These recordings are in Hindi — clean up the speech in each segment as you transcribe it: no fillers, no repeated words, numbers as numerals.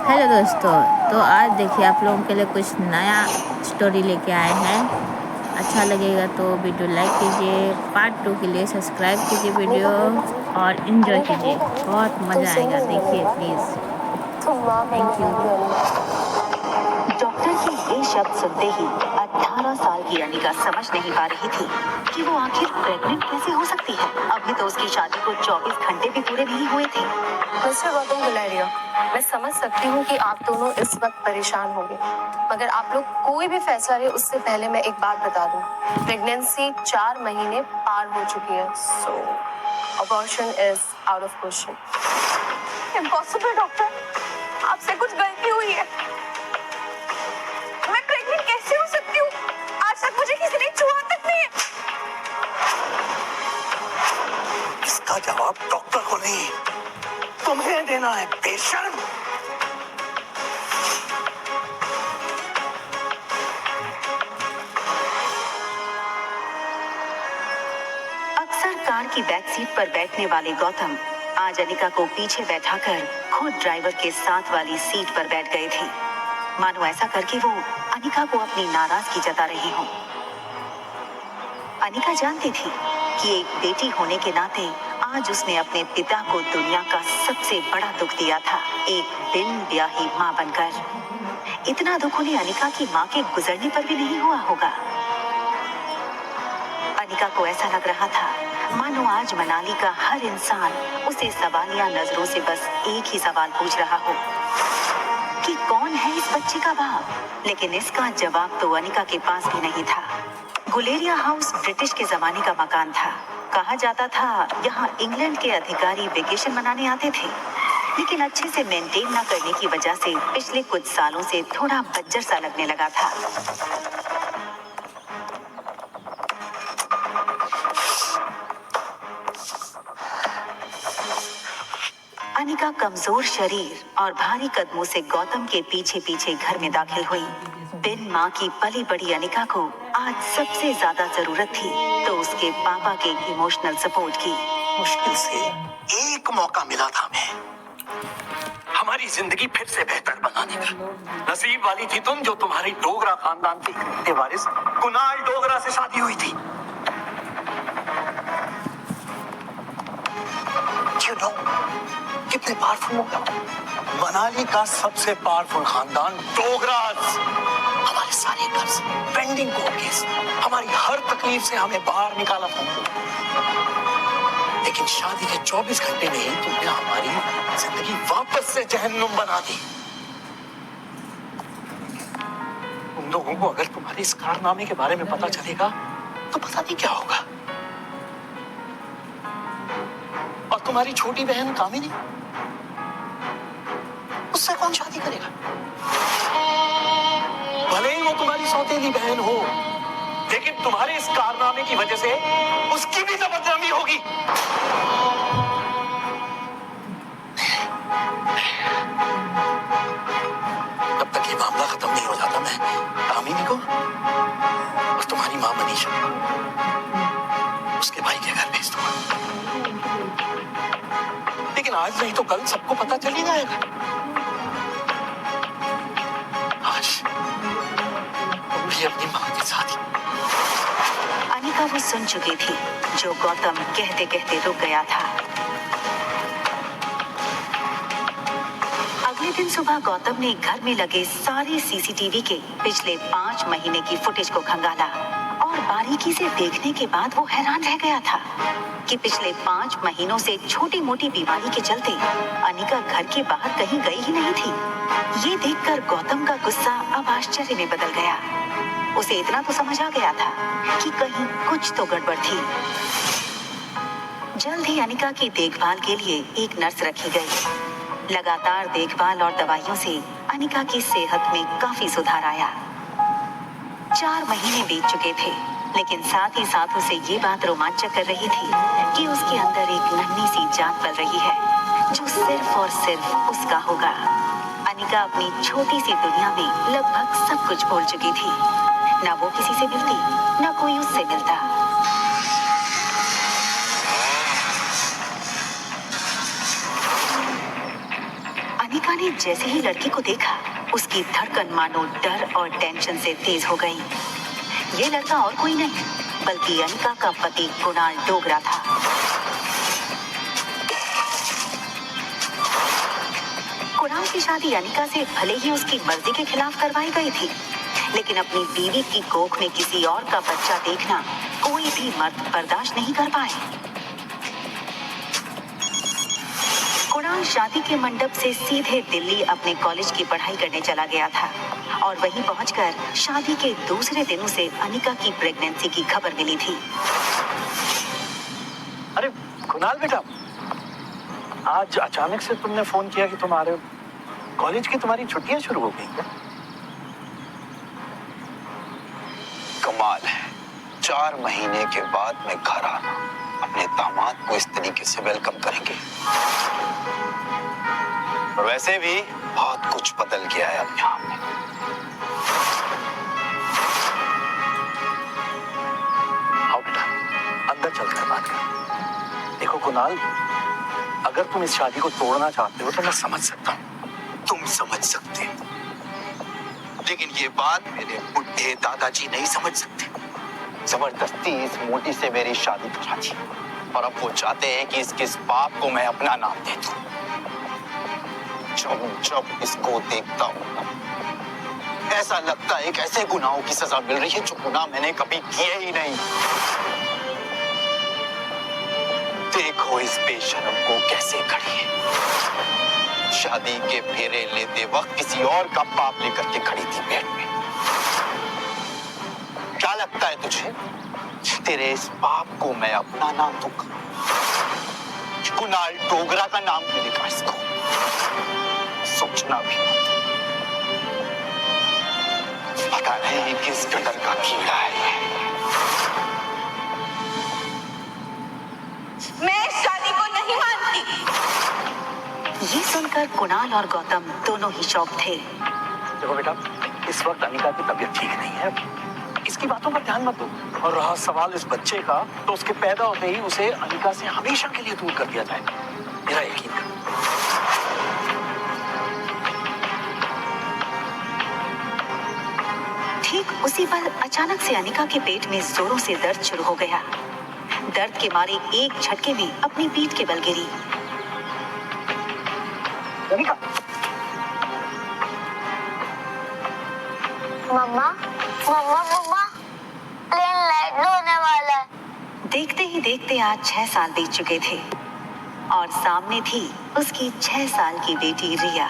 हेलो दोस्तों। तो आज देखिए आप लोगों के लिए कुछ नया स्टोरी लेके आए हैं। अच्छा लगेगा तो वीडियो लाइक कीजिए, पार्ट 2 के लिए सब्सक्राइब कीजिए वीडियो और इन्जॉय कीजिए। बहुत मज़ा आएगा, देखिए प्लीज़। Thank you. डॉक्टर के ये शब्द सुनते ही 18 साल की अनिका समझ नहीं पा रही थी कि वो आखिर प्रेग्नेंट कैसे हो सकती है। अभी तो उसकी शादी को 24 घंटे भी पूरे नहीं हुए थे। मिस्टर गौतम गुलेरिया, मैं समझ सकती हूँ कि आप दोनों इस वक्त परेशान होंगे, मगर आप लोग कोई भी फैसला ले उससे पहले मैं एक बात बता दूँ। प्रेगनेंसी 4 महीने पार हो चुकी है, so abortion is out of question. Impossible doctor, आपसे कुछ गलती हुई है। मैं प्रेग्नेंट कैसे हो सकती हूँ? आज तक मुझे किसी ने छुआ तक नहीं। इसका जवाब डॉक्टर को नहीं, तुम्हें देना है, बेशर्म। अक्सर कार की बैक सीट पर बैठने वाले गौतम आज अनिका को पीछे बैठाकर खुद ड्राइवर के साथ वाली सीट पर बैठ गए थे, मानो ऐसा करके वो अनिका को अपनी नाराजगी जता रहे हों। अनिका जानती थी कि एक बेटी होने के नाते आज उसने अपने पिता को दुनिया का सबसे बड़ा दुख दिया था, एक बिन ब्याही मां बनकर। इतना दुख उन्हें अनिका की मां के गुजरने पर भी नहीं हुआ होगा। अनिका को ऐसा लग रहा था मानो आज मनाली का हर इंसान उसे सवालिया नजरों से बस एक ही सवाल पूछ रहा हो कि कौन है इस बच्चे का बाप। लेकिन इसका जवाब तो अनिका के पास भी नहीं था। गुलेरिया हाउस ब्रिटिश के जमाने का मकान था। कहा जाता था यहाँ इंग्लैंड के अधिकारी वेकेशन मनाने आते थे, लेकिन अच्छे से मेंटेन न करने की वजह से पिछले कुछ सालों से थोड़ा बज्जर सा लगने लगा था। अनिका कमजोर शरीर और भारी कदमों से गौतम के पीछे पीछे घर में दाखिल हुई। बिन माँ की पली बड़ी अनिका को आज सबसे ज्यादा जरूरत थी तो उसके पापा के इमोशनल सपोर्ट की। मुश्किल से एक मौका मिला था हमें हमारी जिंदगी फिर से बेहतर बनाने का। नसीब वाली थी तुम जो तुम्हारी डोगरा खानदान के इकलौते वारिस कुणाल डोगरा से शादी हुई थी। You know, कितने पावरफुल लोग हैं। मनाली का सबसे पावरफुल खानदान डोगरास। हमारे सारे कर्ज, पेंडिंग कोर्ट केस, हमारी हर तकलीफ से हमें बाहर निकाला था। लेकिन शादी के 24 घंटे में ही तुमने हमारी जिंदगी वापस से जहन्नुम बना दी। तुम लोगों को अगर तुम्हारे इस कारनामे के बारे में पता चलेगा तो पता नहीं क्या होगा। और तुम्हारी छोटी बहन कामिनी, उससे कौन शादी करेगा? भले ही वो तुम्हारी सौतेली बहन हो, लेकिन तुम्हारे इस कारनामे की वजह से उसकी भी बदनामी होगी। जब तक ये मामला खत्म नहीं हो जाता मैं कामिनी को और तुम्हारी मां मनीषा उसके भाई के घर भेज दूंगा। लेकिन आज नहीं तो कल सबको पता चल ही जाएगा। आज तुम भी अपनी मां के साथ। अनिका वो सुन चुकी थी जो गौतम कहते कहते रुक गया था। अगले दिन सुबह गौतम ने घर में लगे सारे सीसीटीवी के पिछले 5 महीने की फुटेज को खंगाला और बारीकी से देखने के बाद वो हैरान रह गया था कि पिछले 5 महीनों से छोटी मोटी बीमारी के चलते अनिका घर के बाहर कहीं गई ही नहीं थी। ये देखकर गौतम का गुस्सा अब आश्चर्य में बदल गया। उसे इतना तो समझ आ गया था कि कहीं कुछ तो गड़बड़ थी। जल्द ही अनिका की देखभाल के लिए एक नर्स रखी गई। लगातार देखभाल और दवाइयों से अनिका की सेहत में काफी सुधार आया। 4 महीने बीत चुके थे, लेकिन साथ ही साथ उसे ये बात रोमांचक कर रही थी कि उसके अंदर एक नन्ही सी जान पल रही है जो सिर्फ और सिर्फ उसका होगा। अनिका अपनी छोटी सी दुनिया में लगभग सब कुछ भूल चुकी थी। ना वो किसी से मिलती, ना कोई उससे मिलता। अनिका ने जैसे ही लड़की को देखा, उसकी धड़कन मानो डर और टेंशन से तेज हो गई। ये लड़का और कोई नहीं बल्कि अनिका का पति कुणाल डोगरा था। कुणाल की शादी अनिका से भले ही उसकी मर्जी के खिलाफ करवाई गई थी, लेकिन अपनी बीवी की कोख में किसी और का बच्चा देखना कोई भी मर्द बर्दाश्त नहीं कर पाए। कुणाल शादी के मंडप से सीधे दिल्ली अपने कॉलेज की पढ़ाई करने चला गया था और वहीं पहुंचकर शादी के दूसरे दिन उसे अनिका की प्रेगनेंसी की खबर मिली थी। अरे कुणाल बेटा, आज अचानक से तुमने फोन किया कि तुम आ रहे हो। कॉलेज की तुम्हारी छुट्टियां शुरू हो गई क्या? कमाल है, 4 महीने के बाद मैं घर आना, अपने दामाद को इस तरीके से वेलकम करेंगे। और वैसे भी बहुत कुछ बदल गया है अब यहाँ पे। आओ बेटा, अंदर चलकर बात कर। देखो कुणाल, अगर तुम इस शादी को तोड़ना चाहते हो तो मैं समझ सकता हूँ। तुम समझ सकते हो, लेकिन ये बात मेरे बुढ़े दादाजी नहीं समझ सकते। जबरदस्ती इस मोटी से मेरी शादी करा दी और अब वो चाहते हैं कि इसके इस पाप को मैं अपना नाम दे दूं। जब इसको देखता हूं, ऐसा लगता है कि ऐसे गुनाहों की सजा मिल रही है जो गुनाह मैंने कभी किए ही नहीं। देखो इस बेशरम को कैसे खड़ी है। शादी के फेरे लेते वक्त किसी और का पाप लेकर के खड़ी थी पेट में। क्या लगता है तुझे तेरे इस पाप को मैं अपना नाम दूंगा? कुणाल डोगरा का नाम मिलेगा इसको। सोचना भी मत। पता नहीं किस कदर का कीड़ा है। मैं इस शादी को नहीं मानती। ये सुनकर कुणाल और गौतम दोनों ही शॉक थे। देखो बेटा, इस वक्त अनिका की तबीयत ठीक नहीं है, इसकी बातों पर ध्यान मत दो। और रहा सवाल इस बच्चे का, तो उसके पैदा होते ही उसे अनिका से हमेशा के लिए दूर कर दिया जाएगा, मेरा यकीन कर। ठीक उसी पर अचानक से अनिका के पेट में जोरों से दर्द शुरू हो गया। दर्द के मारे एक झटके में अपनी पीठ के बल गिरी। अनिका, मम्मा मम्मा मम्मा, प्लेन लैंड होने वाला है। देखते ही देखते आज 6 साल बीत चुके थे और सामने थी उसकी 6 साल की बेटी रिया।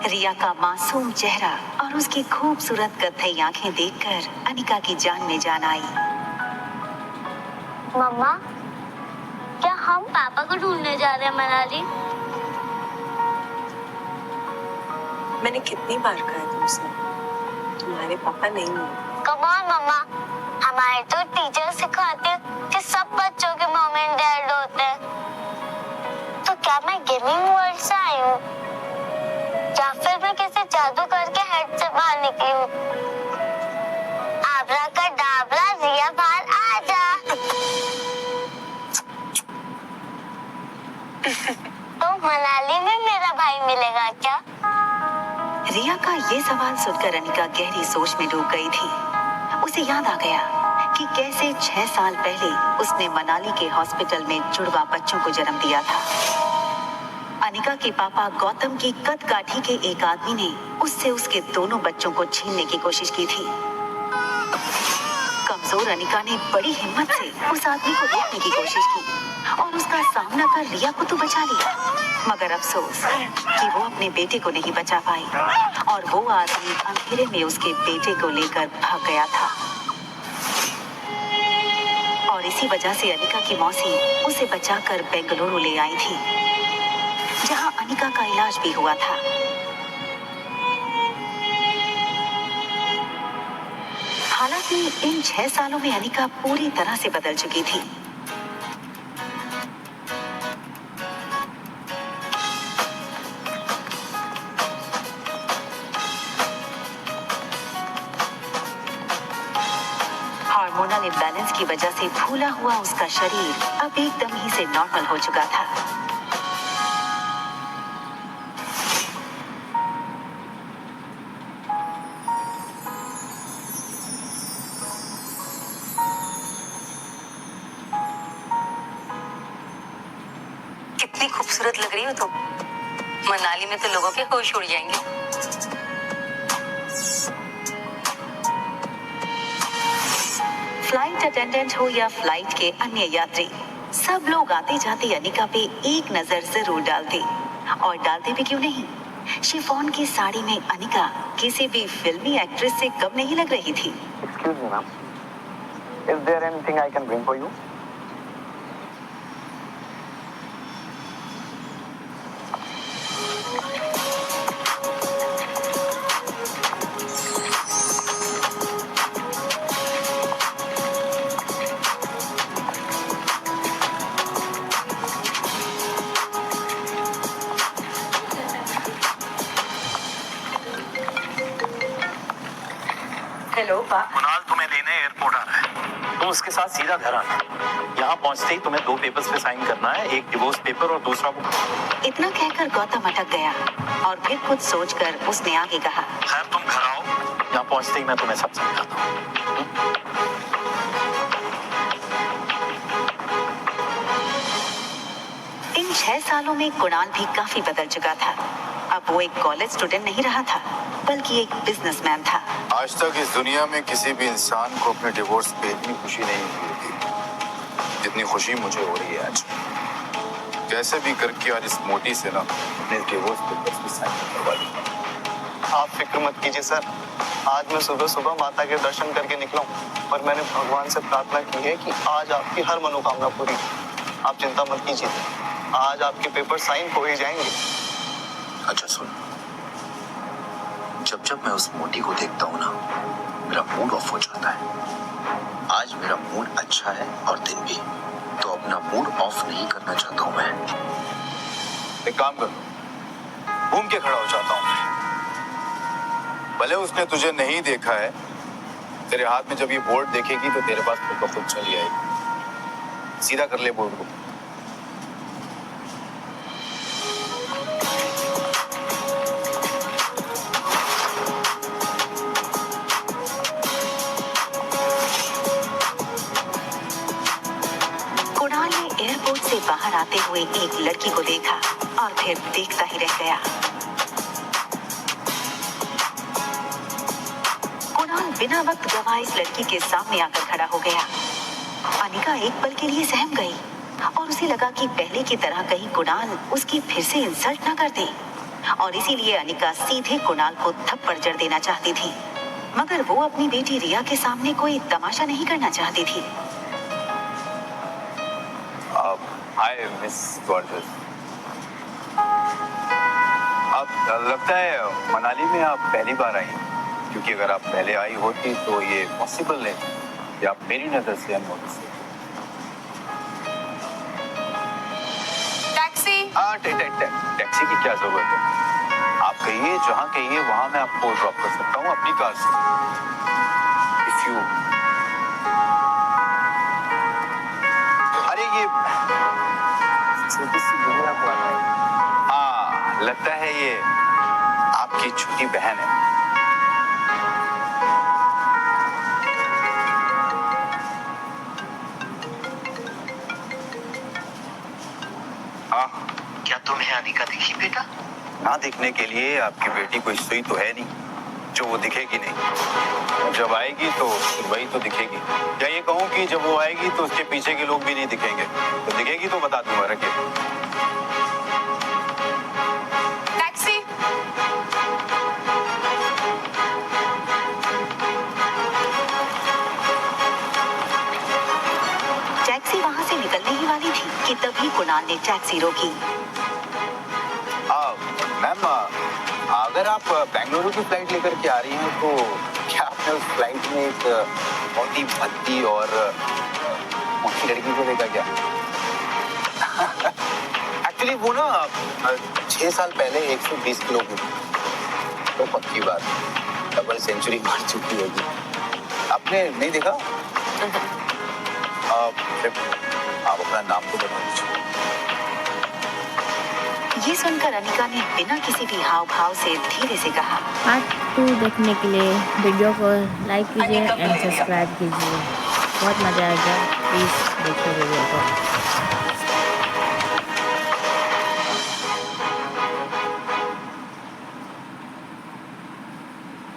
रिया का मासूम चेहरा और उसकी खूबसूरत कत्थई आंखें देखकर अनिका की जान में जान आई। मम्मा, क्या हम पापा को ढूंढने जा रहे हैं मनाली? मैंने कितनी बार कहा तुमसे, तुम्हारे पापा नहीं है। कम ऑन मम्मा, हमारे तो टीचर सिखाते हैं कि सब बच्चों के मॉम एंड डैड होते हैं। तो क्या मैं गेमिंग वर्ल्ड से आई हूँ या फिर मैं किसी जादू करके हेड से बाहर निकली हूँ? आब्राकडाब्रा, रिया बाहर आ जा। तो मनाली में मेरा भाई मिलेगा क्या? रिया का ये सवाल सुनकर अनिका गहरी सोच में डूब गई थी। उसे याद आ गया कि कैसे 6 साल पहले उसने मनाली के हॉस्पिटल में जुड़वा बच्चों को जन्म दिया था। अनिका के पापा गौतम की कद काठी के एक आदमी ने उससे उसके दोनों बच्चों को छीनने की कोशिश की थी। कमजोर अनिका ने बड़ी हिम्मत से उस आदमी को रोकने की कोशिश की और उसका सामना कर रिया को तो बचा लिया, मगर अफसोस कि वो अपने बेटे को नहीं बचा पाई और वो आदमी अंधेरे में उसके बेटे को लेकर भाग गया था। और इसी वजह से अनिका की मौसी उसे बचाकर बेंगलुरु ले आई थी, जहां अनिका का इलाज भी हुआ था। हालांकि इन 6 सालों में अनिका पूरी तरह से बदल चुकी थी। हार्मोनल इम्बैलेंस की वजह से फूला हुआ उसका शरीर अब एकदम ही से नॉर्मल हो चुका था। खूबसूरत लग रही हो तुम। मनाली में तो लोगों के होश उड़ जाएंगे। फ्लाइट अटेंडेंट हो या फ्लाइट के अन्य यात्री, सब लोग आते जाते अनिका पे एक नजर जरूर डालते, और डालते भी क्यों नहीं। शिफॉन की साड़ी में अनिका किसी भी फिल्मी एक्ट्रेस से कम नहीं लग रही थी। Excuse me, ma'am. Is there anything I can bring for you? Hello पा। कुणाल तुम्हें लेने एयरपोर्ट आ रहा है, तुम उसके साथ सीधा घर आना। यहाँ पहुँचते ही तुम्हें 2 पेपर्स पे साइन करना है, एक डिवोर्स पेपर और दूसरा वो। इतना कहकर गौतम अटक गया और फिर कुछ सोचकर उसने आगे कहा, खैर तुम घर आओ, यहाँ पहुँचते ही मैं तुम्हें सब समझाता हूँ। इन 6 सालों में कुणाल भी काफी बदल चुका था। अब वो एक कॉलेज स्टूडेंट नहीं रहा था, बल्कि एक बिजनेसमैन था। आज तक इस दुनिया में किसी भी इंसान को अपने डिवोर्स पे इतनी खुशी नहीं हुई थी जितनी खुशी मुझे हो रही है आज। कैसे भी करके आज इस मोटी से ना अपने डिवोर्स पेपर्स पे साइन करवा दी। आप फिक्र मत कीजिए सर, आज मैं सुबह सुबह माता के दर्शन करके निकला हूँ और मैंने भगवान से प्रार्थना की है कि आज आपकी हर मनोकामना पूरी। आप चिंता मत कीजिए, आज आपके पेपर साइन हो ही जाएंगे। अच्छा सुन, जब जब मैं उस मोटी को देखता हूँ ना, मेरा मूड ऑफ हो जाता है। आज मेरा मूड अच्छा है और दिन भी, तो अपना मूड ऑफ नहीं करना चाहता हूँ मैं। एक काम कर, घूम के खड़ा हो जाता हूँ। भले उसने तुझे नहीं देखा है, तेरे हाथ में जब ये बोर्ड देखेगी तो तेरे पास खुद ब खुद चली आएगी। सीधा कर ले बोर्ड को। कुणाल ने एयरपोर्ट से बाहर आते हुए एक लड़की को देखा और फिर देखता ही रह गया। कुणाल बिना वक्त गवाए इस लड़की के सामने आकर खड़ा हो गया। अनिका एक पल के लिए सहम गई और उसे लगा कि पहले की तरह कहीं कुणाल उसकी फिर से इंसल्ट ना कर दे, और इसीलिए अनिका सीधे कुणाल को थप्पड़ जड़ देना चाहती थी, मगर वो अपनी बेटी रिया के सामने कोई तमाशा नहीं करना चाहती थी। हाय मिस गॉर्जस, आप लगता है मनाली में आप पहली बार आई हैं, क्योंकि अगर आप पहले आई होती तो ये पॉसिबल नहीं कि आप मेरी नजर से अननोटिस थे। टैक्सी। हाँ टैक्सी की क्या जरूरत है? आप कहिए, जहाँ कहिए वहाँ मैं आपको ड्रॉप कर सकता हूँ अपनी कार से। इफ यू अरे ये छोटी सी गुड़िया को, हाँ लगता है ये आपकी छोटी बहन है। हाँ, क्या तुम्हें अनिका दिखी बेटा? ना दिखने के लिए आपकी बेटी कोई सुई तो है नहीं जो वो दिखेगी नहीं। जब आएगी तो फिर वही तो दिखेगी। या ये कहूँ कि जब वो आएगी तो उसके पीछे के लोग भी नहीं दिखेंगे, तो दिखेगी तो बता दूंगा। रखिए। टैक्सी। टैक्सी वहां से निकलने ही वाली थी कि तभी कुणाल ने टैक्सी रोकी। मैम, अगर आप बेंगलुरु की फ्लाइट लेकर के आ रही हैं तो क्या आपने उस फ्लाइट में एक बहुत ही भद्दी और मोटी लड़की को देखा क्या? एक्चुअली वो ना 6 साल पहले 120 किलो की थी, तो पक्की बात डबल सेंचुरी मार चुकी होगी। आपने नहीं देखा? आप अपना नाम तो बता दीजिए। ये सुनकर अनिका ने बिना किसी भी हाव भाव से धीरे से कहा, पार्ट 2 देखने के लिए वीडियो को लाइक कीजिए एंड सब्सक्राइब कीजिए। बहुत मज़ा आएगा, प्लीज़ देखिए वीडियो को।